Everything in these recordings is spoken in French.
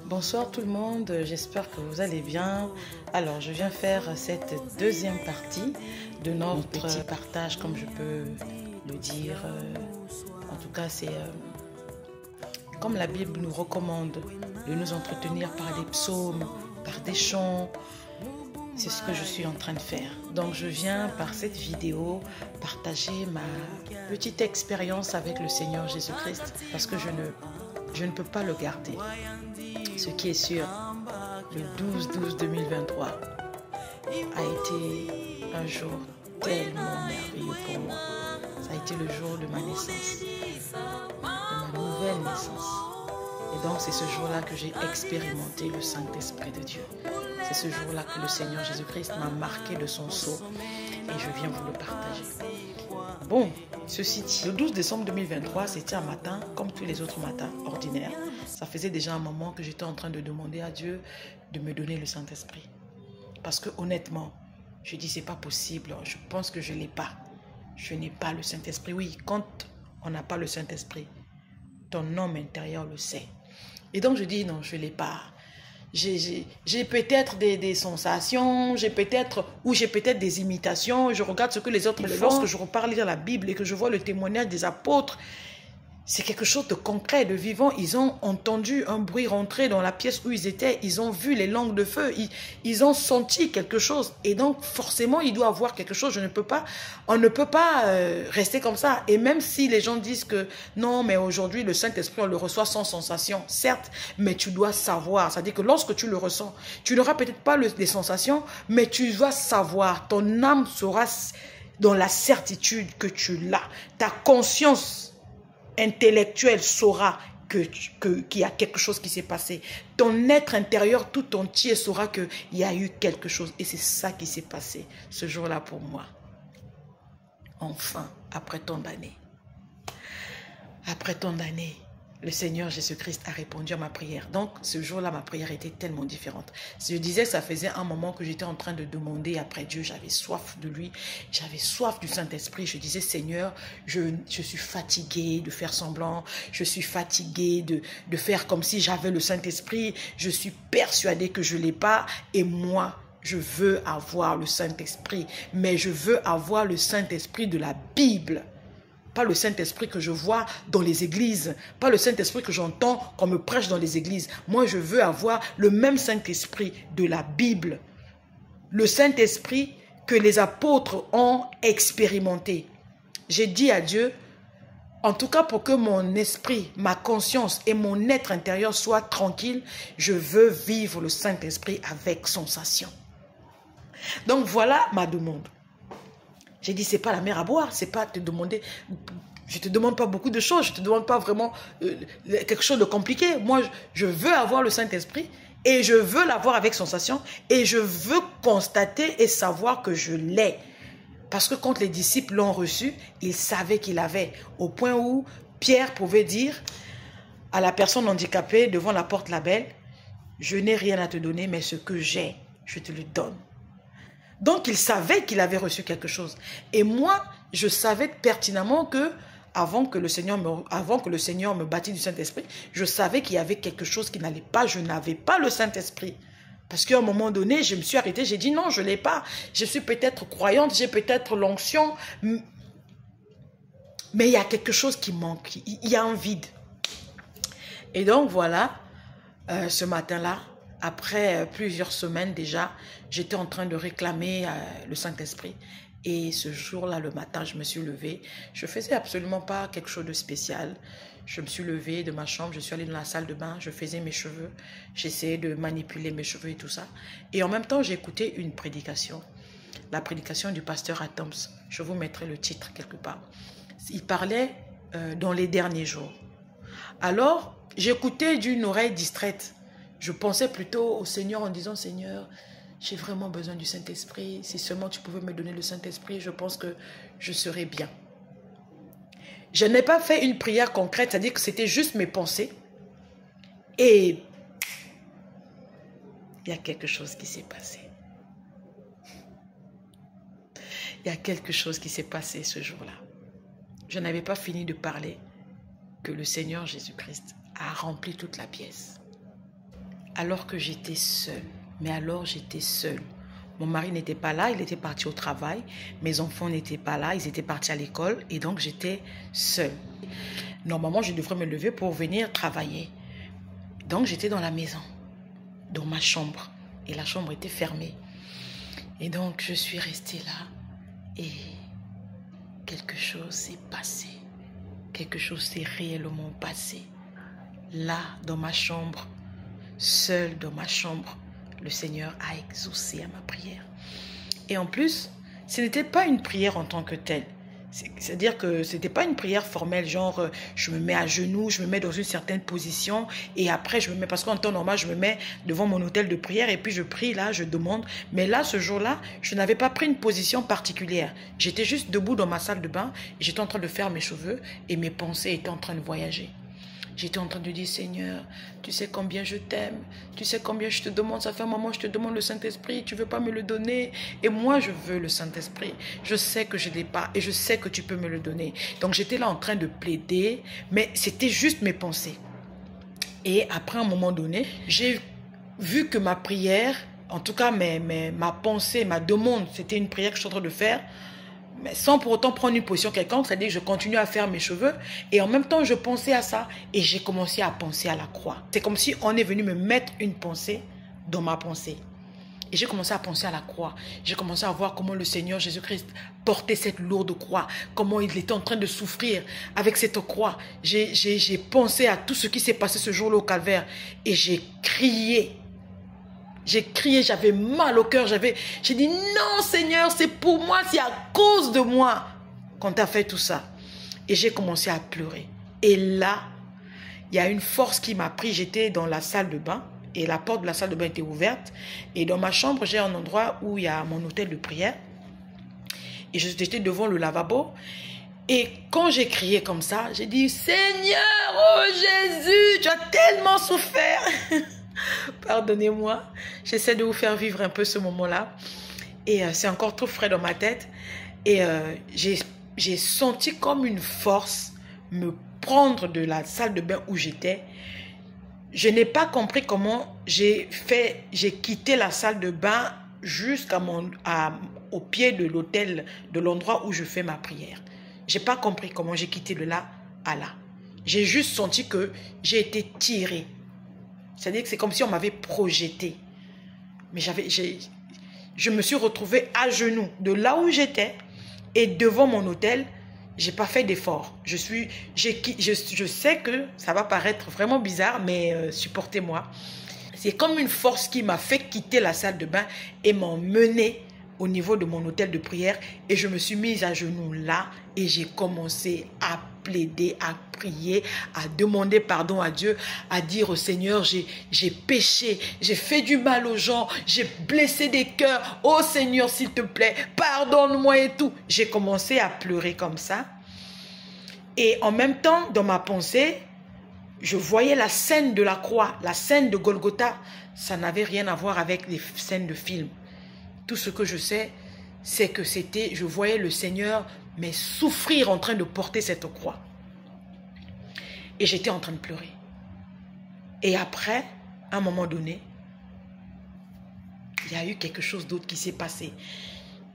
Bonsoir tout le monde, j'espère que vous allez bien. Alors je viens faire cette deuxième partie de notre petit partage, comme je peux le dire. En tout cas, c'est comme la Bible nous recommande de nous entretenir par des psaumes, par des chants. C'est ce que je suis en train de faire. Donc je viens par cette vidéo partager ma petite expérience avec le Seigneur Jésus-Christ, parce que je ne peux pas le garder. Ce qui est sûr, le 12-12-2023 a été un jour tellement merveilleux pour moi. Ça a été le jour de ma naissance, de ma nouvelle naissance. Et donc c'est ce jour-là que j'ai expérimenté le Saint-Esprit de Dieu. C'est ce jour-là que le Seigneur Jésus-Christ m'a marqué de son sceau et je viens vous le partager. Bon, ceci dit, le 12 décembre 2023, c'était un matin comme tous les autres matins ordinaires. Ça faisait déjà un moment que j'étais en train de demander à Dieu de me donner le Saint-Esprit. Parce que honnêtement, je dis c'est pas possible, je pense que je ne l'ai pas. Je n'ai pas le Saint-Esprit. Oui, quand on n'a pas le Saint-Esprit, ton homme intérieur le sait. Et donc je dis non, je ne l'ai pas. J'ai peut-être des sensations, j'ai peut-être des imitations. Je regarde ce que les autres font. Lorsque je repars lire la Bible et que je vois le témoignage des apôtres, c'est quelque chose de concret, de vivant. Ils ont entendu un bruit rentrer dans la pièce où ils étaient. Ils ont vu les langues de feu. Ils ont senti quelque chose. Et donc, forcément, il doit avoir quelque chose. On ne peut pas rester comme ça. Et même si les gens disent que non, mais aujourd'hui, le Saint-Esprit, on le reçoit sans sensation. Certes, mais tu dois savoir. C'est-à-dire que lorsque tu le ressens, tu n'auras peut-être pas les sensations, mais tu dois savoir. Ton âme sera dans la certitude que tu l'as. Ta conscience intellectuel saura qu'il y a quelque chose qui s'est passé. Ton être intérieur tout entier saura qu'il y a eu quelque chose. Et c'est ça qui s'est passé ce jour-là pour moi. Enfin, après tant d'années. Après tant d'années, le Seigneur Jésus-Christ a répondu à ma prière. Donc, ce jour-là, ma prière était tellement différente. Je disais, ça faisait un moment que j'étais en train de demander après Dieu. J'avais soif de lui. J'avais soif du Saint-Esprit. Je disais, Seigneur, je suis fatiguée de faire semblant. Je suis fatiguée de faire comme si j'avais le Saint-Esprit. Je suis persuadée que je ne l'ai pas. Et moi, je veux avoir le Saint-Esprit. Mais je veux avoir le Saint-Esprit de la Bible. Pas le Saint-Esprit que je vois dans les églises. Pas le Saint-Esprit que j'entends qu'on me prêche dans les églises. Moi, je veux avoir le même Saint-Esprit de la Bible. Le Saint-Esprit que les apôtres ont expérimenté. J'ai dit à Dieu, en tout cas pour que mon esprit, ma conscience et mon être intérieur soient tranquilles, je veux vivre le Saint-Esprit avec sensation. Donc voilà ma demande. J'ai dit, c'est pas la mer à boire, c'est pas te demander, je te demande pas beaucoup de choses, je te demande pas vraiment quelque chose de compliqué. Moi, je veux avoir le Saint-Esprit et je veux l'avoir avec sensation et je veux constater et savoir que je l'ai. Parce que quand les disciples l'ont reçu, ils savaient qu'il avait, au point où Pierre pouvait dire à la personne handicapée devant la porte la belle, je n'ai rien à te donner, mais ce que j'ai, je te le donne. Donc, il savait qu'il avait reçu quelque chose. Et moi, je savais pertinemment que, avant que le Seigneur me bâtisse du Saint-Esprit, je savais qu'il y avait quelque chose qui n'allait pas. Je n'avais pas le Saint-Esprit. Parce qu'à un moment donné, je me suis arrêtée, j'ai dit non, je ne l'ai pas. Je suis peut-être croyante, j'ai peut-être l'onction. Mais il y a quelque chose qui manque. Il y a un vide. Et donc, voilà, ce matin-là, après plusieurs semaines déjà, j'étais en train de réclamer le Saint-Esprit. Et ce jour-là, le matin, je me suis levée. Je ne faisais absolument pas quelque chose de spécial. Je me suis levée de ma chambre, je suis allée dans la salle de bain, je faisais mes cheveux. J'essayais de manipuler mes cheveux et tout ça. Et en même temps, j'ai écouté une prédication. La prédication du pasteur Adams. Je vous mettrai le titre quelque part. Il parlait dans les derniers jours. Alors, j'écoutais d'une oreille distraite. Je pensais plutôt au Seigneur en disant, Seigneur, j'ai vraiment besoin du Saint-Esprit. Si seulement tu pouvais me donner le Saint-Esprit, je pense que je serais bien. Je n'ai pas fait une prière concrète, c'est-à-dire que c'était juste mes pensées. Et il y a quelque chose qui s'est passé. Il y a quelque chose qui s'est passé ce jour-là. Je n'avais pas fini de parler que le Seigneur Jésus-Christ a rempli toute la pièce. alors que j'étais seule. Mais alors j'étais seule. Mon mari n'était pas là, il était parti au travail. Mes enfants n'étaient pas là, ils étaient partis à l'école. Et donc j'étais seule. Normalement, je devrais me lever pour venir travailler. Donc j'étais dans la maison, dans ma chambre. Et la chambre était fermée. Et donc je suis restée là. Et quelque chose s'est passé. Quelque chose s'est réellement passé. Là, dans ma chambre, seule dans ma chambre, le Seigneur a exaucé à ma prière. Et en plus, ce n'était pas une prière en tant que telle. C'est-à-dire que ce n'était pas une prière formelle, genre je me mets à genoux, je me mets dans une certaine position et après je me mets, parce qu'en temps normal, je me mets devant mon autel de prière et puis je prie là, je demande. Mais là, ce jour-là, je n'avais pas pris une position particulière. J'étais juste debout dans ma salle de bain, j'étais en train de faire mes cheveux et mes pensées étaient en train de voyager. J'étais en train de dire, Seigneur, tu sais combien je t'aime, tu sais combien je te demande, ça fait un moment je te demande le Saint-Esprit, tu ne veux pas me le donner. Et moi, je veux le Saint-Esprit. Je sais que je ne l'ai pas et je sais que tu peux me le donner. Donc, j'étais là en train de plaider, mais c'était juste mes pensées. Et après, à un moment donné, j'ai vu que ma prière, en tout cas ma pensée, ma demande, c'était une prière que je suis en train de faire, mais sans pour autant prendre une position quelconque, c'est-à-dire que je continue à faire mes cheveux et en même temps je pensais à ça et j'ai commencé à penser à la croix. C'est comme si on est venu me mettre une pensée dans ma pensée. Et j'ai commencé à penser à la croix. J'ai commencé à voir comment le Seigneur Jésus-Christ portait cette lourde croix, comment il était en train de souffrir avec cette croix. J'ai pensé à tout ce qui s'est passé ce jour-là au calvaire et j'ai crié. J'ai crié, j'avais mal au cœur, j'ai dit non Seigneur, c'est pour moi, c'est à cause de moi qu'on t'a fait tout ça. Et j'ai commencé à pleurer. Et là, il y a une force qui m'a pris, j'étais dans la salle de bain et la porte de la salle de bain était ouverte. Et dans ma chambre, j'ai un endroit où il y a mon autel de prière. Et j'étais devant le lavabo. Et quand j'ai crié comme ça, j'ai dit Seigneur, oh Jésus, tu as tellement souffert. Pardonnez-moi, j'essaie de vous faire vivre un peu ce moment-là. Et c'est encore trop frais dans ma tête. Et j'ai senti comme une force me prendre de la salle de bain où j'étais. Je n'ai pas compris comment j'ai quitté la salle de bain au pied de l'autel, de l'endroit où je fais ma prière. Je n'ai pas compris comment j'ai quitté de là à là. J'ai juste senti que j'ai été tirée. C'est-à-dire que c'est comme si on m'avait projeté. Mais je me suis retrouvée à genoux de là où j'étais et devant mon autel. Je n'ai pas fait d'effort. Je sais que ça va paraître vraiment bizarre, mais supportez-moi. C'est comme une force qui m'a fait quitter la salle de bain et m'emmener au niveau de mon autel de prière. Et je me suis mise à genoux là et j'ai commencé à plaider, à prier, à demander pardon à Dieu, à dire au Seigneur, j'ai péché, j'ai fait du mal aux gens, j'ai blessé des cœurs. Oh Seigneur, s'il te plaît, pardonne-moi et tout. J'ai commencé à pleurer comme ça. Et en même temps, dans ma pensée, je voyais la scène de la croix, la scène de Golgotha. Ça n'avait rien à voir avec les scènes de film. Tout ce que je sais, c'est que je voyais le Seigneur, mais souffrir en train de porter cette croix. Et j'étais en train de pleurer. Et après, à un moment donné, il y a eu quelque chose d'autre qui s'est passé.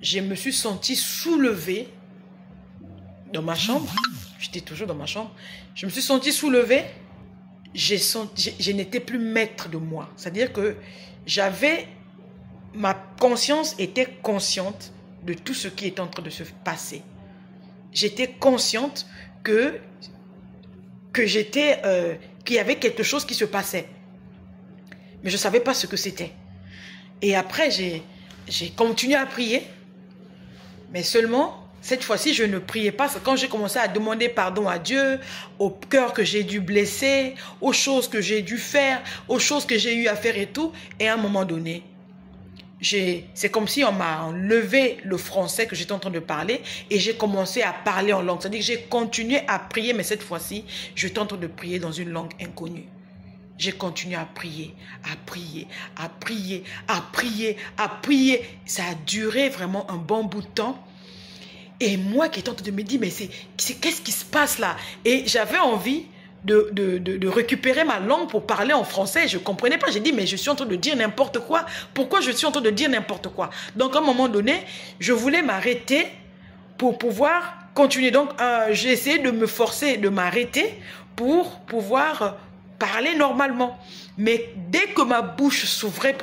Je me suis sentie soulevée dans ma chambre. J'étais toujours dans ma chambre. Je me suis sentie soulevée. Je n'étais plus maître de moi. C'est-à-dire que ma conscience était consciente de tout ce qui est en train de se passer. J'étais consciente qu'il y avait quelque chose qui se passait. Mais je ne savais pas ce que c'était. Et après, j'ai continué à prier. Mais seulement, cette fois-ci, je ne priais pas. Quand j'ai commencé à demander pardon à Dieu, au cœur que j'ai dû blesser, aux choses que j'ai dû faire, aux choses que j'ai eu à faire et tout. Et à un moment donné, c'est comme si on m'a enlevé le français que j'étais en train de parler et j'ai commencé à parler en langue. C'est-à-dire que j'ai continué à prier, mais cette fois-ci, j'étais en train de prier dans une langue inconnue. J'ai continué à prier, à prier, à prier, à prier, à prier. Ça a duré vraiment un bon bout de temps. Et moi qui étais en train de me dire, mais qu'est-ce qui se passe là? Et j'avais envie de récupérer ma langue pour parler en français. Je ne comprenais pas. J'ai dit, mais je suis en train de dire n'importe quoi. Pourquoi je suis en train de dire n'importe quoi? Donc, à un moment donné, je voulais m'arrêter pour pouvoir continuer. Donc, j'ai essayé de me forcer, de m'arrêter pour pouvoir parler normalement. Mais dès que ma bouche s'ouvrait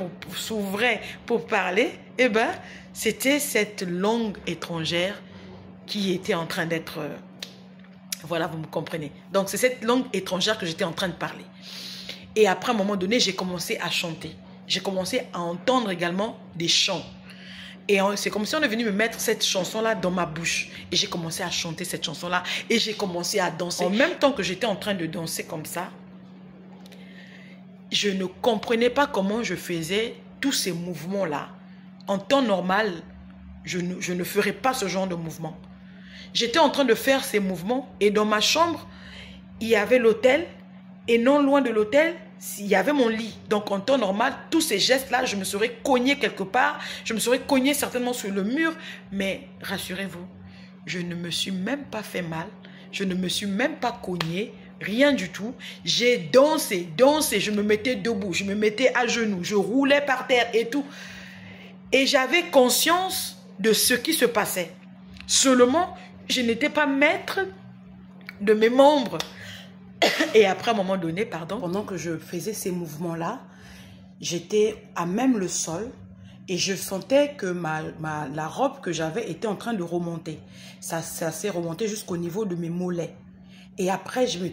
pour parler, eh ben, c'était cette langue étrangère qui était en train d'être... voilà, vous me comprenez. Donc, c'est cette langue étrangère que j'étais en train de parler. Et après, à un moment donné, j'ai commencé à chanter. J'ai commencé à entendre également des chants. Et c'est comme si on est venu me mettre cette chanson-là dans ma bouche. Et j'ai commencé à chanter cette chanson-là. Et j'ai commencé à danser. En même temps que j'étais en train de danser comme ça, je ne comprenais pas comment je faisais tous ces mouvements-là. En temps normal, je ne ferais pas ce genre de mouvement. J'étais en train de faire ces mouvements et dans ma chambre, il y avait l'autel et non loin de l'autel, il y avait mon lit. Donc en temps normal, tous ces gestes-là, je me serais cogné quelque part, je me serais cogné certainement sur le mur, mais rassurez-vous, je ne me suis même pas fait mal, je ne me suis même pas cogné, rien du tout. J'ai dansé, je me mettais debout, je me mettais à genoux, je roulais par terre et tout. Et j'avais conscience de ce qui se passait. Seulement, je n'étais pas maître de mes membres. Et après, à un moment donné, pardon, pendant que je faisais ces mouvements-là, j'étais à même le sol et je sentais que la robe que j'avais était en train de remonter. Ça s'est remonté jusqu'au niveau de mes mollets. Et après, je me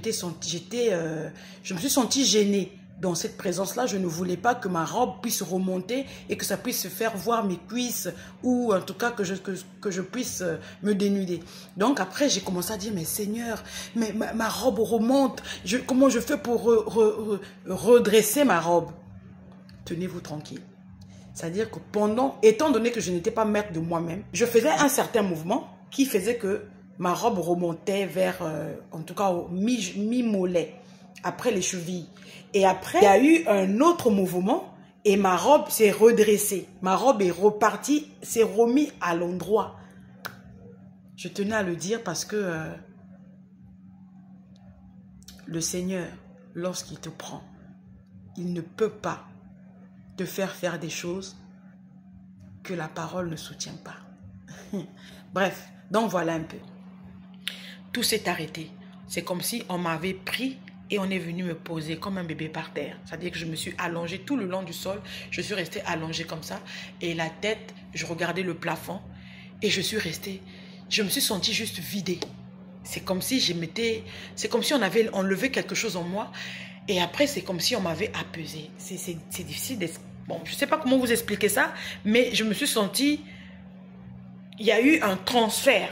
suis sentie gênée. Dans cette présence-là, je ne voulais pas que ma robe puisse remonter et que ça puisse faire voir mes cuisses ou en tout cas que je puisse me dénuder. Donc après, j'ai commencé à dire, mais Seigneur, mais ma robe remonte. Comment je fais pour redresser ma robe? Tenez-vous tranquille. C'est-à-dire que étant donné que je n'étais pas maître de moi-même, je faisais un certain mouvement qui faisait que ma robe remontait vers, en tout cas, au mi-mollet, après les chevilles. Et après, il y a eu un autre mouvement et ma robe s'est redressée. Ma robe est repartie, s'est remise à l'endroit. Je tenais à le dire parce que le Seigneur, lorsqu'il te prend, il ne peut pas te faire des choses que la parole ne soutient pas. Bref, donc voilà un peu. Tout s'est arrêté. C'est comme si on m'avait pris et on est venu me poser comme un bébé par terre. C'est-à-dire que je me suis allongée tout le long du sol. Je suis restée allongée comme ça. Et la tête, je regardais le plafond. Et je suis restée. Je me suis sentie juste vidée. C'est comme si on avait enlevé quelque chose en moi. Et après, c'est comme si on m'avait apaisée. C'est difficile d'être... Bon, je ne sais pas comment vous expliquer ça. Mais je me suis sentie... Il y a eu un transfert.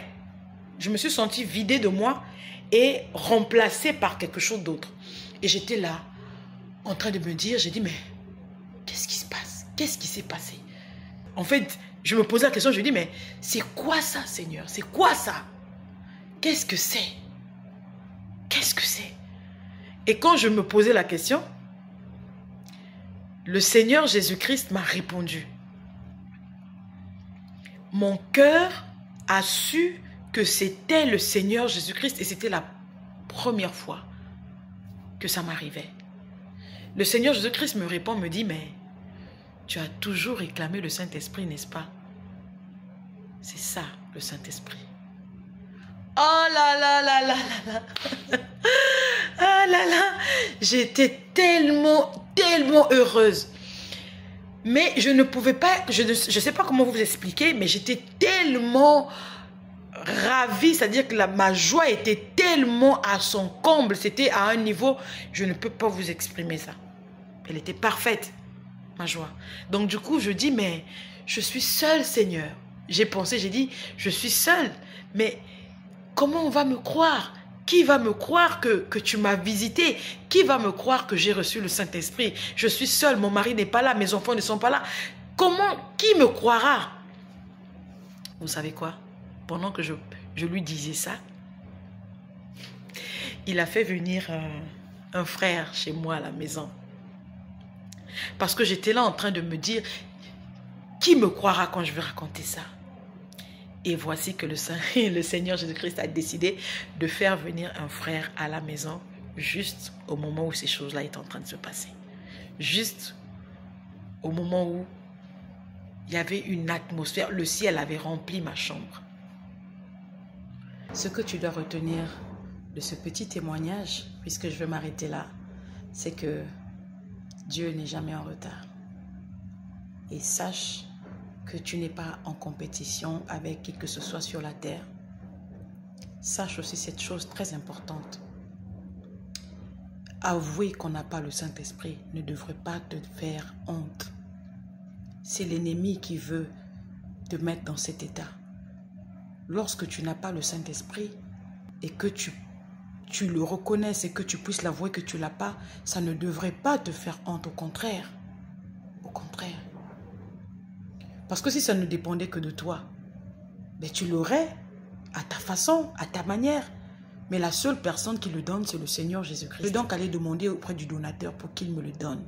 Je me suis sentie vidée de moi et remplacée par quelque chose d'autre. Et j'étais là, en train de me dire, j'ai dit, mais qu'est-ce qui se passe? Qu'est-ce qui s'est passé? En fait, je me posais la question, je me dis, mais c'est quoi ça, Seigneur? C'est quoi ça? Qu'est-ce que c'est? Qu'est-ce que c'est? Et quand je me posais la question, le Seigneur Jésus-Christ m'a répondu. Mon cœur a su que c'était le Seigneur Jésus-Christ et c'était la première fois que ça m'arrivait. Le Seigneur Jésus-Christ me répond, me dit, mais tu as toujours réclamé le Saint-Esprit, n'est-ce pas? C'est ça, le Saint-Esprit. Oh là là là là là là. Ah là là. J'étais tellement heureuse. Mais je ne pouvais pas, je ne sais pas comment vous expliquer, mais j'étais tellement ravie, c'est-à-dire que ma joie était tellement à son comble, c'était à un niveau, je ne peux pas vous exprimer ça. Elle était parfaite, ma joie. Donc du coup, je dis, mais je suis seule, Seigneur. J'ai pensé, j'ai dit, je suis seule, mais comment on va me croire? Qui va me croire que tu m'as visité? Qui va me croire que j'ai reçu le Saint-Esprit? Je suis seule, mon mari n'est pas là, mes enfants ne sont pas là. Qui me croira? Vous savez quoi? Pendant que je lui disais ça, il a fait venir un frère chez moi à la maison. Parce que j'étais là en train de me dire, qui me croira quand je vais raconter ça? Et voici que le Seigneur Jésus-Christ a décidé de faire venir un frère à la maison juste au moment où ces choses-là étaient en train de se passer. Juste au moment où il y avait une atmosphère, le ciel avait rempli ma chambre. Ce que tu dois retenir de ce petit témoignage, puisque je vais m'arrêter là, c'est que Dieu n'est jamais en retard. Et sache que tu n'es pas en compétition avec qui que ce soit sur la terre. Sache aussi cette chose très importante. Avouer qu'on n'a pas le Saint-Esprit ne devrait pas te faire honte. C'est l'ennemi qui veut te mettre dans cet état. Lorsque tu n'as pas le Saint-Esprit et que tu le reconnaisses et que tu puisses l'avouer que tu ne l'as pas, ça ne devrait pas te faire honte, au contraire. Au contraire. Parce que si ça ne dépendait que de toi, ben tu l'aurais à ta façon, à ta manière. Mais la seule personne qui le donne, c'est le Seigneur Jésus-Christ. Je vais donc aller demander auprès du donateur pour qu'il me le donne.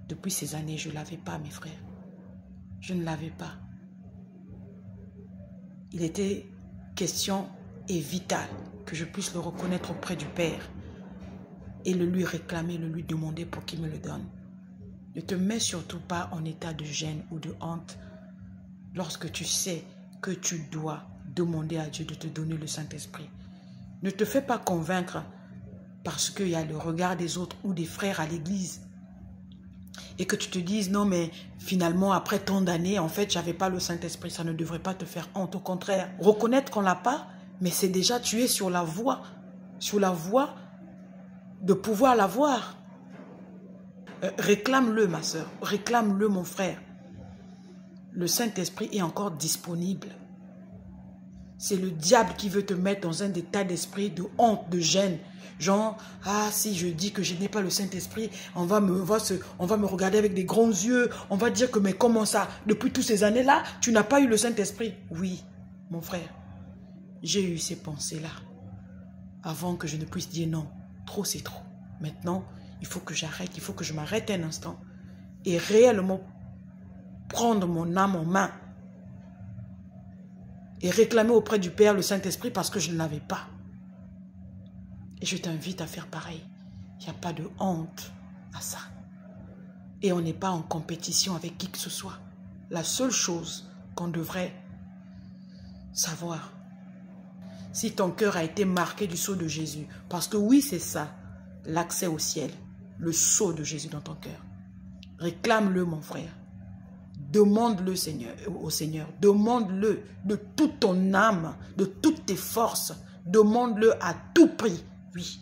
Depuis ces années, je ne l'avais pas, mes frères. Je ne l'avais pas. Il était question et vital que je puisse le reconnaître auprès du Père et le lui réclamer, le lui demander pour qu'il me le donne. Ne te mets surtout pas en état de gêne ou de honte lorsque tu sais que tu dois demander à Dieu de te donner le Saint-Esprit. Ne te fais pas convaincre parce qu'il y a le regard des autres ou des frères à l'église et que tu te dises non mais finalement après tant d'années en fait j'avais pas le Saint-Esprit. Ça ne devrait pas te faire honte, au contraire. Reconnaître qu'on l'a pas, mais c'est déjà tu es sur la voie de pouvoir l'avoir. Réclame-le ma soeur, réclame-le mon frère. Le Saint-Esprit est encore disponible. C'est le diable qui veut te mettre dans un état d'esprit de honte, de gêne. Genre, ah, si je dis que je n'ai pas le Saint-Esprit, on va me regarder avec des grands yeux. On va dire que, mais comment ça, depuis toutes ces années-là, tu n'as pas eu le Saint-Esprit? Oui, mon frère, j'ai eu ces pensées-là. Avant que je ne puisse dire non, trop c'est trop. Maintenant, il faut que j'arrête, il faut que je m'arrête un instant. Et réellement prendre mon âme en main. Et réclamer auprès du Père le Saint-Esprit parce que je ne l'avais pas. Et je t'invite à faire pareil. Il n'y a pas de honte à ça. Et on n'est pas en compétition avec qui que ce soit. La seule chose qu'on devrait savoir, si ton cœur a été marqué du sceau de Jésus, parce que oui, c'est ça, l'accès au ciel, le sceau de Jésus dans ton cœur. Réclame-le, mon frère. Demande-le au Seigneur. Demande-le de toute ton âme, de toutes tes forces. Demande-le à tout prix. Oui,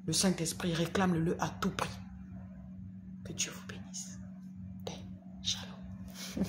le Saint-Esprit, réclame-le à tout prix. Que Dieu vous bénisse. Shalom.